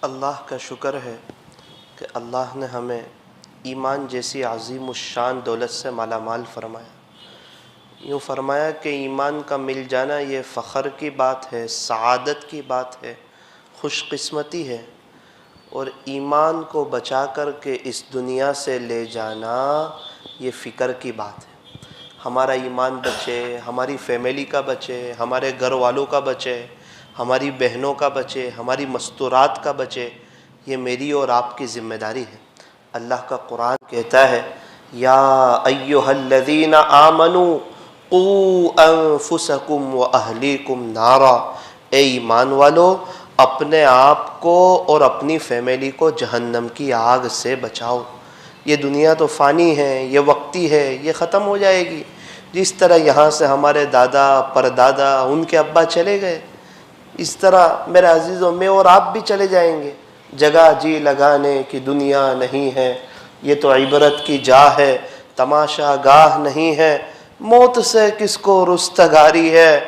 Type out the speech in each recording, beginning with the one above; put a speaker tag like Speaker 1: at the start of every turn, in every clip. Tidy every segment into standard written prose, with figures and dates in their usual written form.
Speaker 1: اللہ کا شکر ہے کہ اللہ نے ہمیں ایمان جیسی عظیم الشان دولت سے مالا مال فرمایا۔ یوں فرمایا کہ ایمان کا مل جانا یہ فخر کی بات ہے، سعادت کی بات ہے، خوش قسمتی ہے، اور ایمان کو بچا کر کے اس دنیا سے لے جانا یہ فکر کی بات ہے۔ ہمارا ایمان بچے، ہماری فیملی کا بچے، ہمارے گھر والوں کا بچے، ہماری بہنوں کا بچے، ہماری مستورات کا بچے، یہ میری اور آپ کی ذمہ داری ہے۔ اللہ کا قرآن کہتا ہے یا ایھا الذین آمنوا قوا انفسکم واہلیکم نارا، اے ایمان والو اپنے آپ کو اور اپنی فیملی کو جہنم کی آگ سے بچاؤ۔ یہ دنیا تو فانی ہے، یہ وقتی ہے، یہ ختم ہو جائے گی۔ جس طرح یہاں سے ہمارے دادا پردادا ان کے ابا چلے گئے، اس طرح میرے عزیزوں میں اور آپ بھی چلے جائیں گے۔ جگہ جی لگانے کی دنیا نہیں ہے، یہ تو عبرت کی جا ہے، تماشا گاہ نہیں ہے۔ موت سے کس کو رستگاری ہے،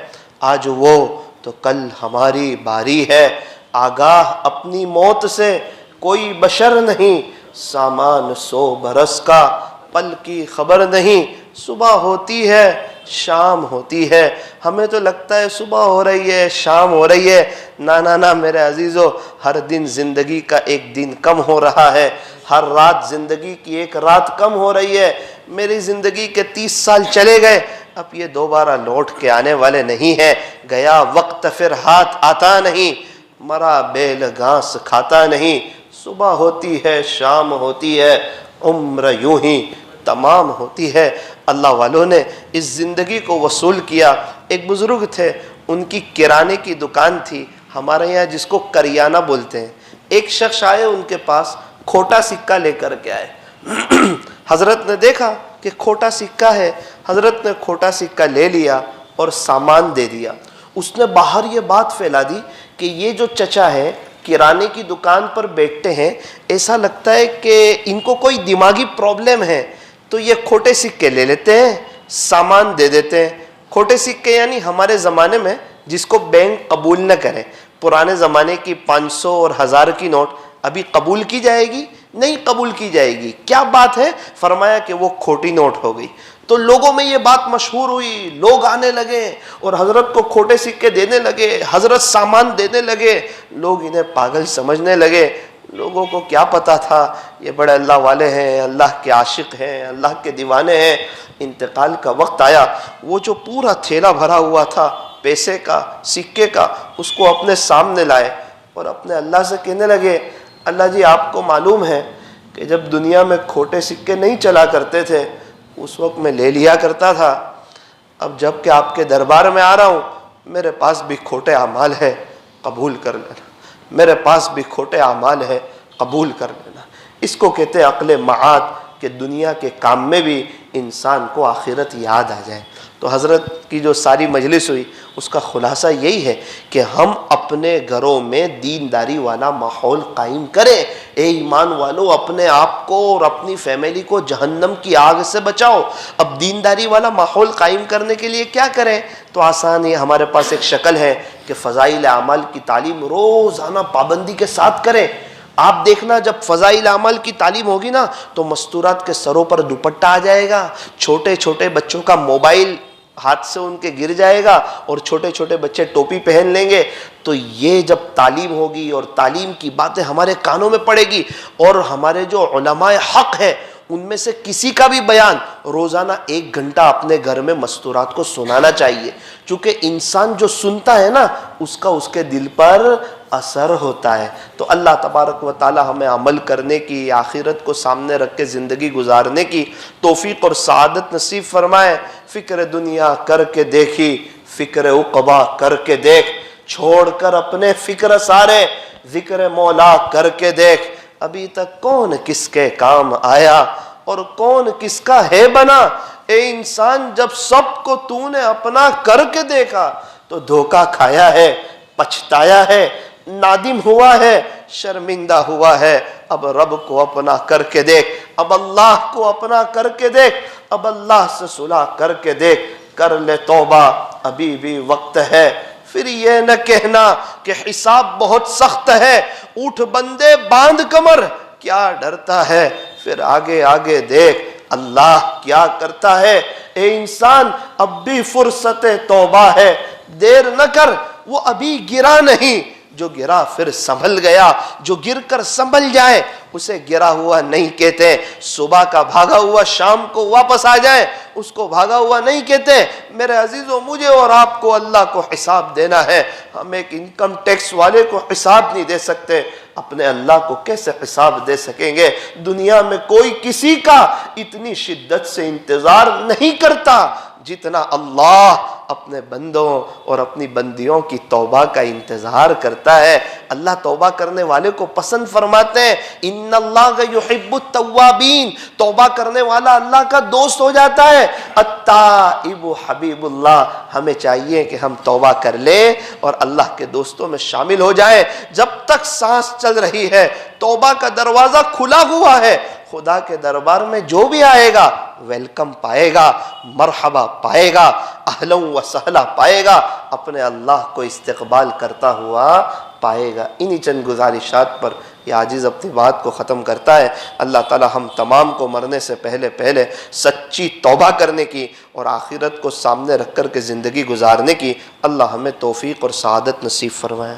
Speaker 1: آج وہ تو کل ہماری باری ہے۔ آگاہ اپنی موت سے کوئی بشر نہیں، سامان 100 برس کا پل کی خبر نہیں۔ صبح ہوتی ہے شام ہوتی ہے، ہمیں تو لگتا ہے صبح ہو رہی ہے شام ہو رہی ہے۔ نہ میرے عزیزو، ہر دن زندگی کا ایک دن کم ہو رہا ہے، ہر رات زندگی کی ایک رات کم ہو رہی ہے۔ میری زندگی کے 30 سال چلے گئے، اب یہ دوبارہ لوٹ کے آنے والے نہیں ہیں۔ گیا وقت پھر ہاتھ آتا نہیں، مرا بیل گھاس کھاتا نہیں۔ صبح ہوتی ہے شام ہوتی ہے، عمر یوں ہی تمام ہوتی ہے۔ اللہ والوں نے اس زندگی کو وصول کیا۔ ایک بزرگ تھے، ان کی کرانے کی دکان تھی، ہمارے یہاں جس کو کریانہ بولتے ہیں۔ ایک شخص آئے ان کے پاس، کھوٹا سکہ لے کر کے آئے۔ حضرت نے دیکھا کہ کھوٹا سکہ ہے، حضرت نے کھوٹا سکہ لے لیا اور سامان دے دیا۔ اس نے باہر یہ بات پھیلا دی کہ یہ جو چچا ہے کرانے کی دکان پر بیٹھتے ہیں، ایسا لگتا ہے کہ ان کو کوئی دماغی پرابلم ہے، تو یہ کھوٹے سکے لے لیتے ہیں، سامان دے دیتے ہیں۔ کھوٹے سکے یعنی ہمارے زمانے میں جس کو بینک قبول نہ کرے۔ پرانے زمانے کی 500 اور 1000 کی نوٹ ابھی قبول کی جائے گی؟ نہیں قبول کی جائے گی۔ کیا بات ہے؟ فرمایا کہ وہ کھوٹی نوٹ ہو گئی۔ تو لوگوں میں یہ بات مشہور ہوئی، لوگ آنے لگے اور حضرت کو کھوٹے سکے دینے لگے، حضرت سامان دینے لگے، لوگ انہیں پاگل سمجھنے لگے۔ لوگوں کو کیا پتا تھا یہ بڑے اللہ والے ہیں، اللہ کے عاشق ہیں، اللہ کے دیوانے ہیں۔ انتقال کا وقت آیا، وہ جو پورا تھیلا بھرا ہوا تھا پیسے کا سکے کا، اس کو اپنے سامنے لائے اور اپنے اللہ سے کہنے لگے اللہ جی آپ کو معلوم ہے کہ جب دنیا میں کھوٹے سکے نہیں چلا کرتے تھے اس وقت میں لے لیا کرتا تھا، اب جب کہ آپ کے دربار میں آ رہا ہوں میرے پاس بھی کھوٹے اعمال ہے، قبول کر لینا۔ میرے پاس بھی کھوٹے اعمال ہے، قبول کر لینا۔ اس کو کہتے ہیں عقل معاد، کہ دنیا کے کام میں بھی انسان کو آخرت یاد آ جائے۔ تو حضرت کی جو ساری مجلس ہوئی اس کا خلاصہ یہی ہے کہ ہم اپنے گھروں میں دینداری والا ماحول قائم کریں۔ اے ایمان والو اپنے آپ کو اور اپنی فیملی کو جہنم کی آگ سے بچاؤ۔ اب دینداری والا ماحول قائم کرنے کے لیے کیا کریں؟ تو آسان ہے، ہمارے پاس ایک شکل ہے کہ فضائل اعمال کی تعلیم روزانہ پابندی کے ساتھ کریں۔ آپ دیکھنا جب فضائل اعمال کی تعلیم ہوگی نا تو مستورات کے سروں پر دوپٹہ آ جائے گا، چھوٹے چھوٹے بچوں کا موبائل ہاتھ سے ان کے گر جائے گا اور چھوٹے چھوٹے بچے ٹوپی پہن لیں گے۔ تو یہ جب تعلیم ہوگی اور تعلیم کی باتیں ہمارے کانوں میں پڑے گی، اور ہمارے جو علماء حق ہیں ان میں سے کسی کا بھی بیان روزانہ 1 گھنٹہ اپنے گھر میں مستورات کو سنانا چاہیے، چونکہ انسان جو سنتا ہے نا اس کا اس کے دل پر اثر ہوتا ہے۔ تو اللہ تبارک و تعالی ہمیں عمل کرنے کی، آخرت کو سامنے رکھ کے زندگی گزارنے کی توفیق اور سعادت نصیب فرمائے۔ فکر دنیا کر کے دیکھی، فکر عقبا کر کے دیکھ، چھوڑ کر اپنے فکر سارے، ذکر مولا کر کے دیکھ۔ ابھی تک کون کس کے کام آیا اور کون کس کا ہے بنا؟ اے انسان جب سب کو تو نے اپنا کر کے دیکھا تو دھوکہ کھایا ہے، پچھتایا ہے، نادم ہوا ہے، شرمندہ ہوا ہے۔ اب رب کو اپنا کر کے دیکھ، اب اللہ کو اپنا کر کے دیکھ، اب اللہ سے صلح کر کے دیکھ، کر لے توبہ ابھی بھی وقت ہے۔ پھر یہ نہ کہنا کہ حساب بہت سخت ہے اٹھ بندے باندھ کمر، کیا ڈرتا ہے، پھر آگے آگے دیکھ اللہ کیا کرتا ہے۔ اے انسان اب بھی فرصت توبہ ہے، دیر نہ کر، وہ ابھی گرا نہیں، جو گرا پھر سنبھل گیا، جو گر کر سنبھل جائے اسے گرا ہوا نہیں کہتے۔ صبح کا بھاگا ہوا شام کو واپس آ جائے اس کو بھاگا ہوا نہیں کہتے۔ میرے عزیزوں، مجھے اور آپ کو اللہ کو حساب دینا ہے۔ ہم ایک انکم ٹیکس والے کو حساب نہیں دے سکتے، اپنے اللہ کو کیسے حساب دے سکیں گے؟ دنیا میں کوئی کسی کا اتنی شدت سے انتظار نہیں کرتا جتنا اللہ اپنے بندوں اور اپنی بندیوں کی توبہ کا انتظار کرتا ہے۔ اللہ توبہ کرنے والے کو پسند فرماتے ہیں، ان اللہ یحب التوابین، توبہ کرنے والا اللہ کا دوست ہو جاتا ہے۔ التائب حبیب اللہ، ہمیں چاہیے کہ ہم توبہ کر لیں اور اللہ کے دوستوں میں شامل ہو جائیں۔ جب تک سانس چل رہی ہے توبہ کا دروازہ کھلا ہوا ہے، خدا کے دربار میں جو بھی آئے گا ویلکم پائے گا، مرحبا پائے گا، اہلا و سہلا پائے گا، اپنے اللہ کو استقبال کرتا ہوا پائے گا۔ انہی چند گزارشات پر یہ عاجز اپنی بات کو ختم کرتا ہے۔ اللہ تعالی ہم تمام کو مرنے سے پہلے سچی توبہ کرنے کی اور آخرت کو سامنے رکھ کر کے زندگی گزارنے کی اللہ ہمیں توفیق اور سعادت نصیب فرمائے۔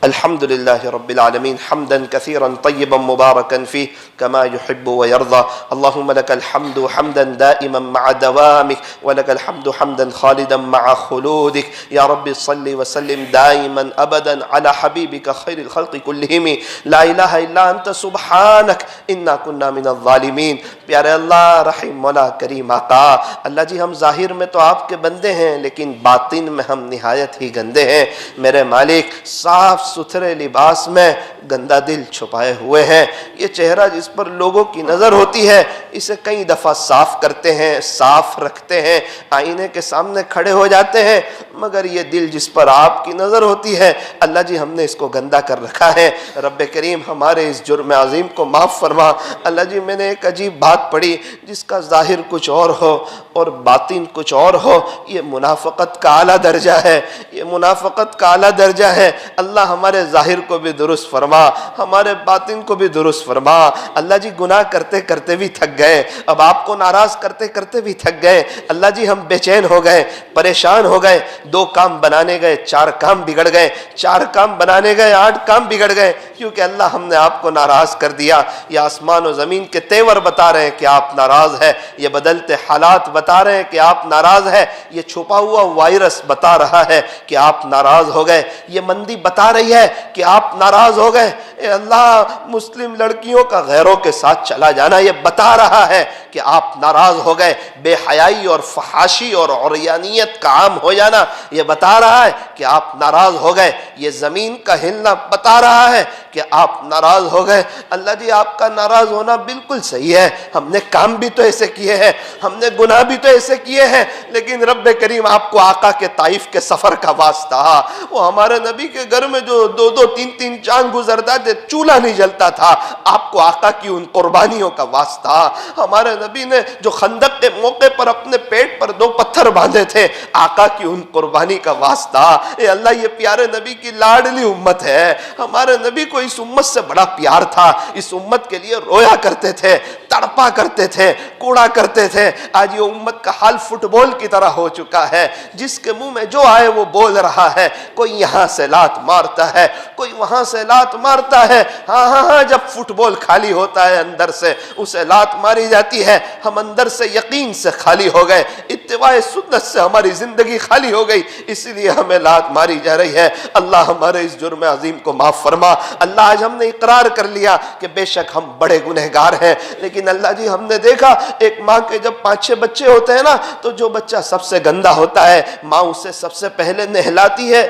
Speaker 1: الحمد لله رب العالمين حمدا كثيرا طيبا مباركا فيه كما يحب ويرضى اللهم لك الحمد حمدا دائما مع دوامك ولك الحمد حمدا خالدا مع خلودك يا رب صل وسلم دائما أبدا على حبيبك خير الخلق كلهم لا إله إلا أنت سبحانك إنا كنا من الظالمين۔ پیارے اللہ، رحیم مولا کریم آقا، اللہ جی ہم ظاہر میں تو آپ کے بندے ہیں لیکن باطن میں ہم نہایت ہی گندے ہیں۔ میرے مالک، صاف ستھرے لباس میں گندا دل چھپائے ہوئے ہیں۔ یہ چہرہ جس پر لوگوں کی نظر ہوتی ہے اسے کئی دفعہ صاف کرتے ہیں، صاف رکھتے ہیں، آئینے کے سامنے کھڑے ہو جاتے ہیں، مگر یہ دل جس پر آپ کی نظر ہوتی ہے اللہ جی ہم نے اس کو گندا کر رکھا ہے۔ رب کریم ہمارے اس جرم عظیم کو معاف فرما۔ اللہ جی میں نے ایک عجیب بات پڑھی، جس کا ظاہر کچھ اور ہو اور باطن کچھ اور ہو، یہ منافقت کا اعلیٰ درجہ ہے، یہ منافقت کا اعلیٰ درجہ ہے۔ اللہ ہمارے ظاہر کو بھی درست فرما، ہمارے باطن کو بھی درست فرما۔ اللہ جی گناہ کرتے کرتے بھی تھک گئے، اب آپ کو ناراض کرتے کرتے بھی تھک گئے۔ اللہ جی ہم بے چین ہو گئے، پریشان ہو گئے، 2 کام بنانے گئے 4 کام بگڑ گئے، 4 کام بنانے گئے 8 کام بگڑ گئے، کیونکہ اللہ ہم نے آپ کو ناراض کر دیا۔ یہ آسمان و زمین کے تیور بتا رہے ہیں کہ آپ ناراض ہیں، یہ بدلتے حالات بتا رہے ہیں کہ آپ ناراض ہیں، یہ چھپا ہوا وائرس بتا رہا ہے کہ آپ ناراض ہو گئے، یہ مندی بتا رہی ہے کہ آپ ناراض ہو گئے۔ اے اللہ، مسلم لڑکیوں کا غیروں کے ساتھ چلا جانا یہ بتا رہا ہے کہ آپ ناراض ہو گئے، بے حیائی اور فحاشی اور عریانیت کا عام ہو جانا یہ بتا رہا ہے کہ آپ ناراض ہو گئے، یہ زمین کا ہلنا بتا رہا ہے کہ آپ ناراض ہو گئے۔ اللہ جی آپ کا ناراض ہونا بالکل صحیح ہے، ہم نے کام بھی تو ایسے کیے ہیں، ہم نے گناہ بھی تو ایسے کیے ہیں، لیکن رب کریم آپ کو آقا کے طائف کے سفر کا واسطہ، وہ ہمارے نبی کے گھر میں جو 2 3 چاند گزرتا تھے چولہا نہیں جلتا تھا، آپ کو آقا کی ان قربانیوں کا واسطہ، ہمارے نبی نے جو خندق کے موقع پر اپنے پیٹ پر 2 پتھر باندھے تھے، آقا کی ان قربانی کا واسطہ۔ اے اللہ، یہ پیارے نبی کی لاڈلی امت ہے، ہمارے نبی کو اس امت سے بڑا پیار تھا، اس امت کے لیے رویا کرتے تھے، تڑپا کرتے تھے، کوڑا کرتے تھے۔ آج یہ امت کا حال فٹ بال کی طرح ہو چکا ہے، جس کے منہ میں جو آئے وہ بول رہا ہے، کوئی یہاں سے لات مارتا ہے، کوئی وہاں سے لات مارتا ہے۔ ہاں جب فٹ بال خالی ہوتا ہے اندر سے اسے لات ماری جاتی ہے، ہم اندر سے یقین سے خالی ہو گئے، اتباع سنت سے ہماری زندگی خالی ہو گئی، اس لیے ہمیں لات ماری جا رہی ہے۔ اللہ ہمارے اس جرم عظیم کو معاف فرما۔ اللہ آج ہم نے اقرار کر لیا کہ بے شک ہم بڑے گنہگار ہیں، لیکن اللہ جی ہم نے دیکھا ایک ماں کے جب 5-6 بچے ہوتے ہیں نا، تو جو بچہ سب سے گندا ہوتا ہے ماں اسے سب سے پہلے نہلاتی ہے،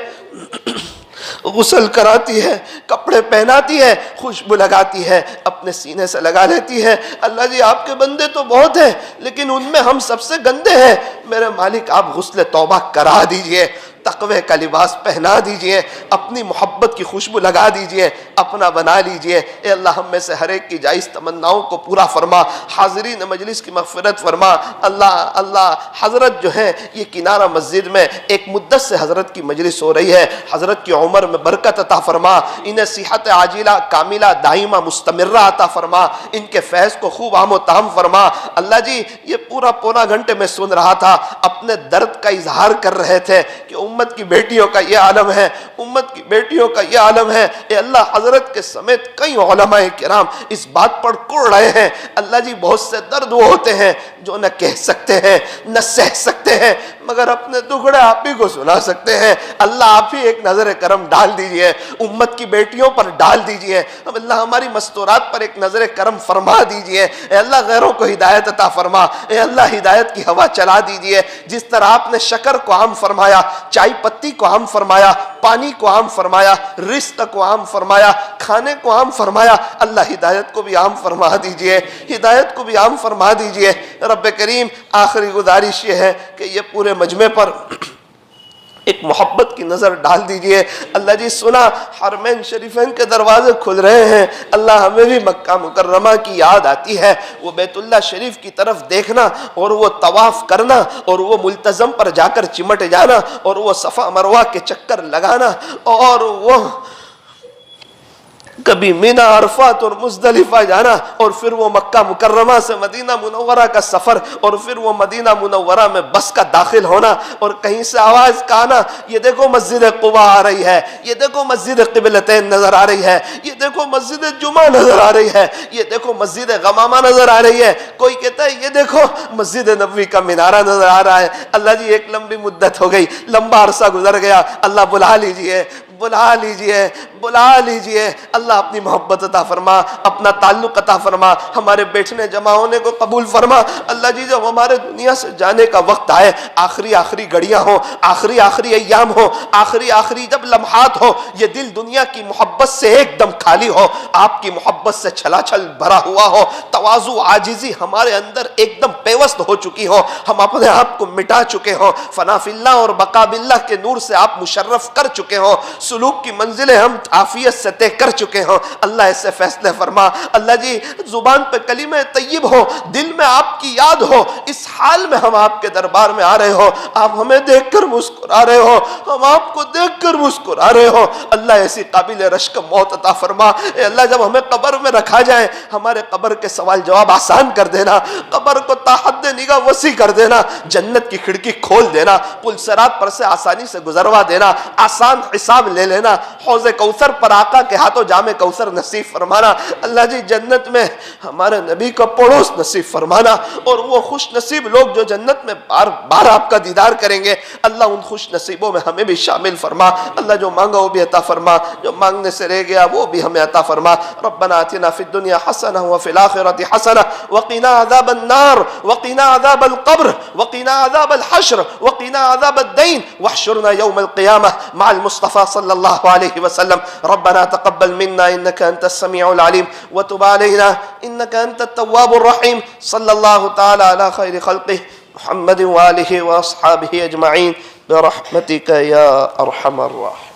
Speaker 1: غسل کراتی ہے، کپڑے پہناتی ہے، خوشبو لگاتی ہے، اپنے سینے سے لگا لیتی ہے۔ اللہ جی آپ کے بندے تو بہت ہیں لیکن ان میں ہم سب سے گندے ہیں، میرے مالک آپ غسل توبہ کرا دیجئے تقوی کا لباس پہنا دیجئے، اپنی محبت کی خوشبو لگا دیجئے، اپنا بنا لیجئے۔ اے اللہ ہم میں سے ہر ایک کی جائز تمناؤں کو پورا فرما، حاضرین مجلس کی مغفرت فرما۔ اللہ حضرت جو ہیں یہ کنارہ مسجد میں ایک مدت سے حضرت کی مجلس ہو رہی ہے، حضرت کی عمر میں برکت عطا فرما، انہیں صحت عاجلہ کاملہ دائمہ مستمرہ عطا فرما، ان کے فیض کو خوب عام و تام فرما۔ اللہ جی یہ پورا گھنٹے میں سن رہا تھا، اپنے درد کا اظہار کر رہے تھے کہ امت کی بیٹیوں کا یہ عالم ہے، امت کی بیٹیوں کا یہ عالم ہے۔ اے اللہ حضرت کے سمیت کئی علماء کرام اس بات پر کڑ رہے ہیں۔ اللہ جی بہت سے درد وہ ہوتے ہیں جو نہ کہہ سکتے ہیں نہ سہ سکتے ہیں، مگر اپنے دکھڑے آپ ہی کو سنا سکتے ہیں۔ اللہ آپ ہی ایک نظر کرم ڈال دیجئے، امت کی بیٹیوں پر ڈال دیجئے، اللہ ہماری مستورات پر ایک نظر کرم فرما دیجئے۔ اے اللہ غیروں کو ہدایت عطا فرما، اے اللہ ہدایت کی ہوا چلا دیجئے۔ جس طرح آپ نے شکر کو عام فرمایا، چائے پتی کو عام فرمایا، پانی کو عام فرمایا، رزق کو عام فرمایا، کھانے کو عام فرمایا، اللہ ہدایت کو بھی عام فرما دیجئے، ہدایت کو بھی عام فرما دیجئے۔ رب کریم آخری گزارش یہ ہے کہ یہ پورے مجمع پر ایک محبت کی نظر ڈال دیجئے۔ اللہ جی سنا حرمین شریفین کے دروازے کھل رہے ہیں، اللہ ہمیں بھی مکہ مکرمہ کی یاد آتی ہے، وہ بیت اللہ شریف کی طرف دیکھنا اور وہ طواف کرنا اور وہ ملتزم پر جا کر چمٹ جانا اور وہ صفا مروہ کے چکر لگانا اور وہ کبھی مینا عرفات اور مزدلفہ جانا اور پھر وہ مکہ مکرمہ سے مدینہ منورہ کا سفر اور پھر وہ مدینہ منورہ میں بس کا داخل ہونا اور کہیں سے آواز کا آنا، یہ دیکھو مسجد قباء آ رہی ہے، یہ دیکھو مسجد قبلتین نظر آ رہی ہے، یہ دیکھو مسجد جمعہ نظر آ رہی ہے، یہ دیکھو مسجد غمامہ نظر آ رہی ہے، کوئی کہتا ہے یہ دیکھو مسجد نبوی کا مینارہ نظر آ رہا ہے۔ اللہ جی ایک لمبی مدت ہو گئی، لمبا عرصہ گزر گیا، اللہ بلا لیجئے، بلا لیجئے، بلا لیجئے۔ اللہ اپنی محبت عطا فرما، اپنا تعلق عطا فرما، ہمارے بیٹھنے جمع ہونے کو قبول فرما۔ اللہ جی جب ہمارے دنیا سے جانے کا وقت آئے، آخری گھڑیاں ہوں، آخری ایام ہوں، آخری جب لمحات ہو، یہ دل دنیا کی محبت سے ایک دم خالی ہو، آپ کی محبت سے چھلا چھل بھرا ہوا ہو، تواضع عاجزی ہمارے اندر ایک دم پیوست ہو چکی ہو، ہم اپنے آپ کو مٹا چکے ہوں، فنا فی اللہ اور بقا باللہ کے نور سے آپ مشرف کر چکے ہوں، سلوک کی منزلیں ہم عافیت سے طے کر چکے ہوں۔ اللہ ایسے فیصلے فرما۔ اللہ جی زبان پہ کلمہ طیب ہو، دل میں آپ کی یاد ہو، اس حال میں ہم آپ کے دربار میں آ رہے ہو، آپ ہمیں دیکھ کر مسکرا رہے ہو، ہم آپ کو دیکھ کر مسکرا رہے ہو۔ اللہ ایسی قابل رشک موت عطا فرما۔ اے اللہ جب ہمیں قبر میں رکھا جائے، ہمارے قبر کے سوال جواب آسان کر دینا، قبر کو تا حد نگاہ وسیع کر دینا، جنت کی کھڑکی کھول دینا، پل صراط پر سے آسانی سے گزروا دینا، آسان حساب لے لینا، حوض کوثر پر آقا کے ہاتھوں جام کوثر نصیب فرمانا۔ اللہ جی جنت میں ہمارے نبی کا پڑوس نصیب فرمانا، اور وہ خوش نصیب لوگ جو جنت میں بار بار آپ کا دیدار کریں گے، اللہ ان خوش نصیبوں میں ہمیں بھی شامل فرما۔ اللہ جو مانگا وہ بھی عطا فرما، جو مانگنے سے رہ گیا وہ بھی ہمیں عطا فرما۔ ربنا آتنا فی الدنیا حسنہ وفی الآخرۃ حسنہ وقنا عذاب النار وقنا عذاب القبر وقنا عذاب الحشر وقنا عذاب الدین واحشرنا یوم القیامہ مع المصطفى صلی اللہ علیہ وسلم۔ ربنا تقبل منا انك انت السميع العليم وتب علينا انك انت التواب الرحيم۔ صلی اللہ تعالی علی خیر خلقه محمد وآلہ واصحابہ اجمعین برحمتک یا ارحم الراحمین۔